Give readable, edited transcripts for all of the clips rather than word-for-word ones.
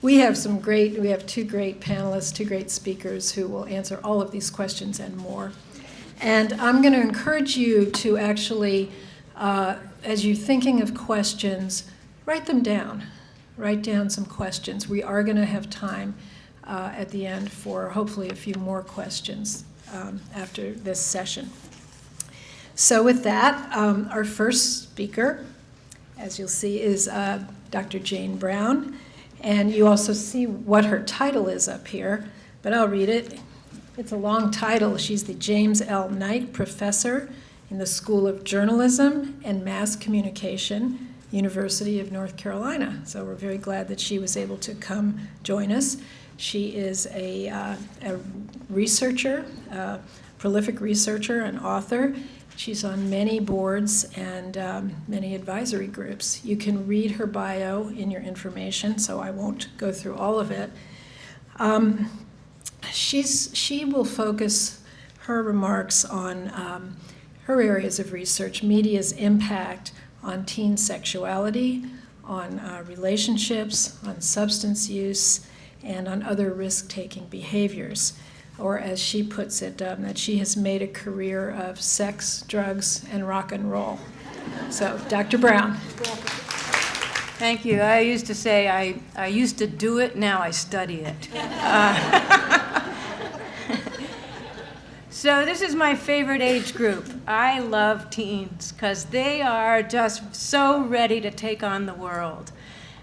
we have two great panelists, two great speakers who will answer all of these questions and more. And I'm going to encourage you to actually, as you're thinking of questions, write them down. Write down some questions. We are going to have time at the end for hopefully a few more questions after this session. So with that, our first speaker, as you'll see, is Dr. Jane Brown. And you also see what her title is up here, but I'll read it. It's a long title. She's the James L. Knight Professor in the School of Journalism and Mass Communication, University of North Carolina. So we're very glad that she was able to come join us. She is a researcher, a prolific researcher and author. She's on many boards and many advisory groups. You can read her bio in your information, so I won't go through all of it. She will focus her remarks on her areas of research, media's impact on teen sexuality, on relationships, on substance use, and on other risk-taking behaviors. Or as she puts it, that she has made a career of sex, drugs, and rock and roll. So, Dr. Brown. Thank you. I used to say I used to do it, now I study it. So this is my favorite age group. I love teens because they are just so ready to take on the world.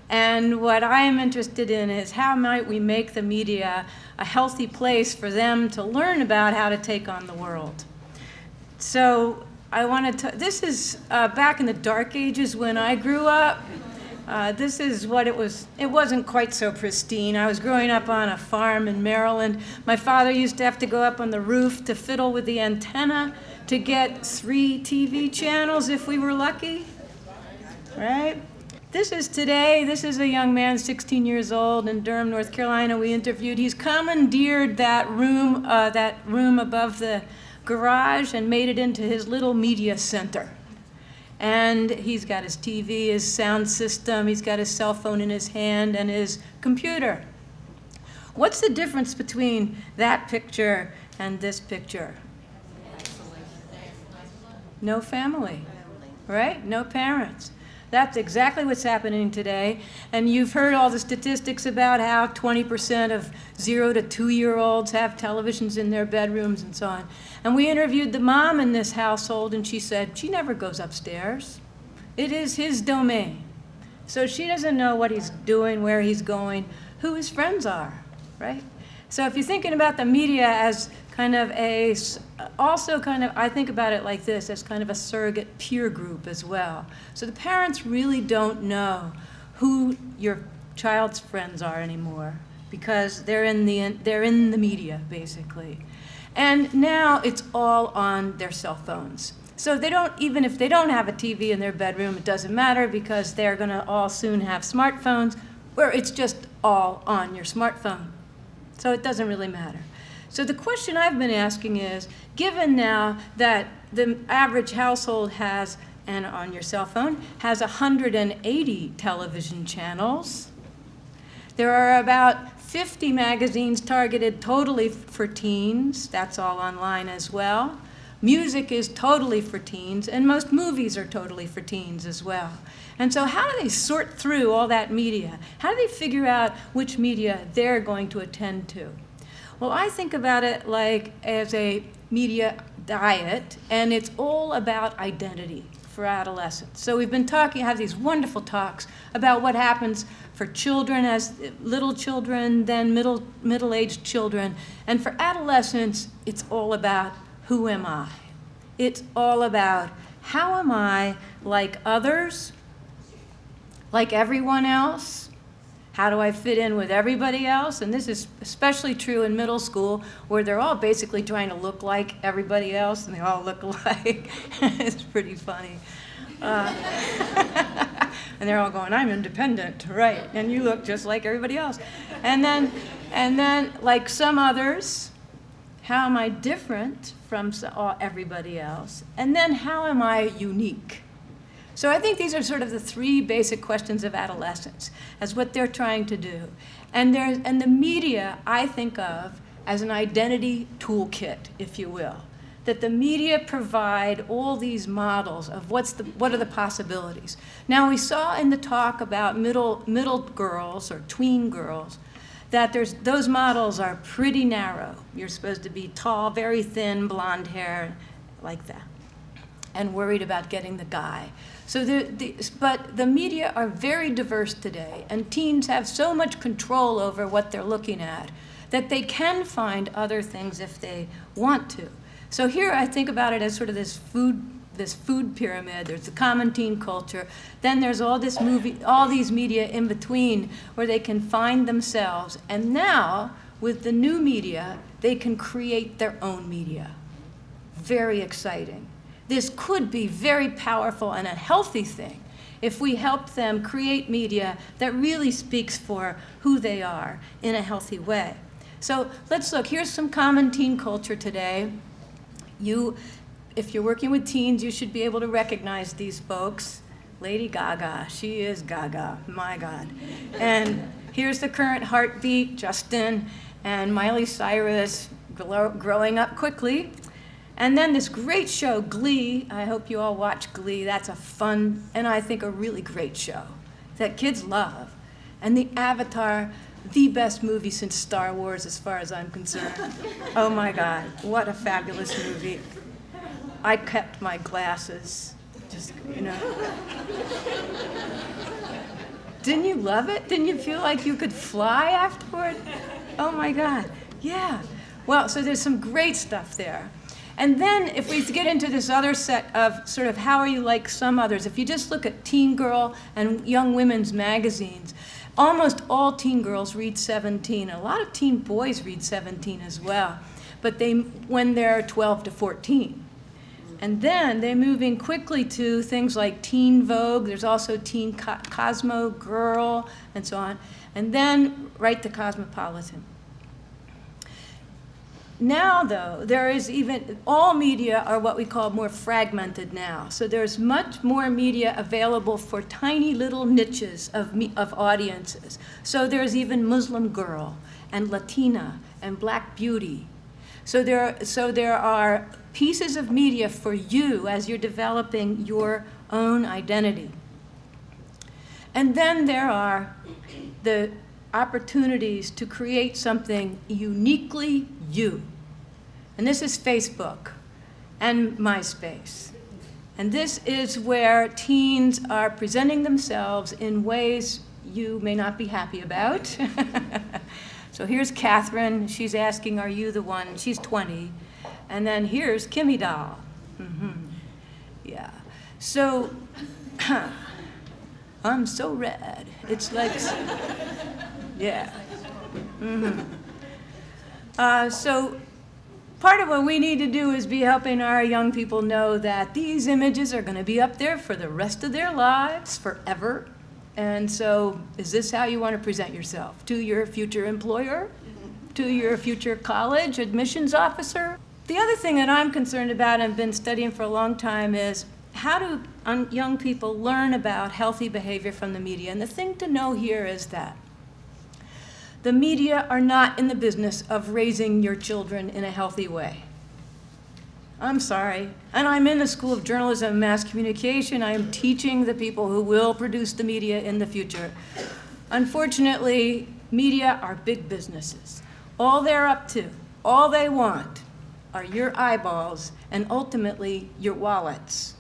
And what I am interested in is how might we make the media a healthy place for them to learn about how to take on the world. So I wanted to, this is back in the dark ages when I grew up. This is what it was. It wasn't quite so pristine. I was growing up on a farm in Maryland. My father used to have to go up on the roof to fiddle with the antenna to get 3 TV channels if we were lucky, right? This is today. This is a young man, 16 years old, in Durham, North Carolina. We interviewed. He's commandeered that room above the garage and made it into his little media center. And he's got his TV, his sound system, he's got his cell phone in his hand, and his computer. What's the difference between that picture and this picture? No family, right? No parents. That's exactly what's happening today. And you've heard all the statistics about how 20% of 0 to 2-year-olds have televisions in their bedrooms and so on. And we interviewed the mom in this household, and she said she never goes upstairs. It is his domain. So she doesn't know what he's doing, where he's going, who his friends are, right? So if you're thinking about the media as kind of I think about it like this, as kind of a surrogate peer group as well. So the parents really don't know who your child's friends are anymore because they're in the media, basically. And now it's all on their cell phones. So they don't, even if they don't have a TV in their bedroom, it doesn't matter because they're gonna all soon have smartphones where it's just all on your smartphone. So it doesn't really matter. So the question I've been asking is, given now that the average household has, and on your cell phone, has 180 television channels, there are about 50 magazines targeted totally for teens. That's all online as well. Music is totally for teens, and most movies are totally for teens as well. And so how do they sort through all that media? How do they figure out which media they're going to attend to? Well, I think about it like as a media diet, and it's all about identity for adolescents. So we've been have these wonderful talks about what happens for children as little children, then middle-aged children. And for adolescents, it's all about who am I? It's all about how am I like others, like everyone else? How do I fit in with everybody else? And this is especially true in middle school, where they're all basically trying to look like everybody else, and they all look alike. It's pretty funny. And they're all going, I'm independent, right? And you look just like everybody else. And then, like some others, how am I different from everybody else? And then how am I unique? So I think these are sort of the 3 basic questions of adolescence, as what they're trying to do. And the media I think of as an identity toolkit, if you will. That the media provide all these models of what are the possibilities. Now we saw in the talk about middle girls or tween girls that those models are pretty narrow. You're supposed to be tall, very thin, blonde hair, like that, and worried about getting the guy. So but the media are very diverse today, and teens have so much control over what they're looking at that they can find other things if they want to. So here I think about it as sort of this food pyramid. There's the common teen culture. Then there's all these media in between where they can find themselves. And now, with the new media, they can create their own media. Very exciting. This could be very powerful and a healthy thing if we help them create media that really speaks for who they are in a healthy way. So let's look. Here's some common teen culture today. If you're working with teens, you should be able to recognize these folks. Lady Gaga, she is Gaga, my God. And here's the current heartbeat, Justin, and Miley Cyrus growing up quickly. And then this great show, Glee. I hope you all watch Glee. That's a fun, and I think a really great show that kids love. And the Avatar, the best movie since Star Wars as far as I'm concerned. Oh my God, what a fabulous movie. I kept my glasses, just, Didn't you love it? Didn't you feel like you could fly afterward? Oh my God, yeah. Well, so there's some great stuff there. And then if we get into this other set of sort of how are you like some others, if you just look at teen girl and young women's magazines, almost all teen girls read 17. A lot of teen boys read 17 as well, but when they're 12 to 14. And then they're moving quickly to things like Teen Vogue. There's also Teen Cosmo Girl, and so on. And then right to Cosmopolitan. Now, though, all media are what we call more fragmented now. So there's much more media available for tiny little niches of audiences. So there's even Muslim girl and Latina and Black beauty. So there are pieces of media for you as you're developing your own identity. And then there are the opportunities to create something uniquely you. And this is Facebook and MySpace. And this is where teens are presenting themselves in ways you may not be happy about. So here's Catherine. She's asking, are you the one? She's 20. And then here's Kimmy Doll. Yeah. So I'm so red. It's like, yeah. So part of what we need to do is be helping our young people know that these images are going to be up there for the rest of their lives, forever. And so is this how you want to present yourself? To your future employer? To your future college admissions officer? The other thing that I'm concerned about and been studying for a long time is how do young people learn about healthy behavior from the media? And the thing to know here is that the media are not in the business of raising your children in a healthy way. I'm sorry. And I'm in the School of Journalism and Mass Communication. I am teaching the people who will produce the media in the future. Unfortunately, media are big businesses. All they're up to, all they want, are your eyeballs and ultimately your wallets.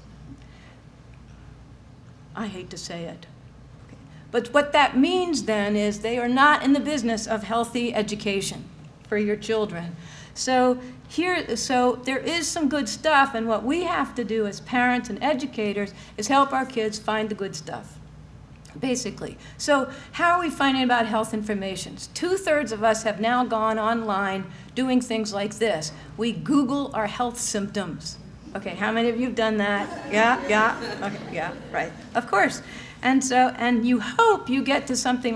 I hate to say it. But what that means then is they are not in the business of healthy education for your children. So there is some good stuff, and what we have to do as parents and educators is help our kids find the good stuff, basically. So how are we finding about health information? 2/3 of us have now gone online doing things like this. We Google our health symptoms. Okay, how many of you have done that? Yeah, okay, yeah, right, of course. And you hope you get to something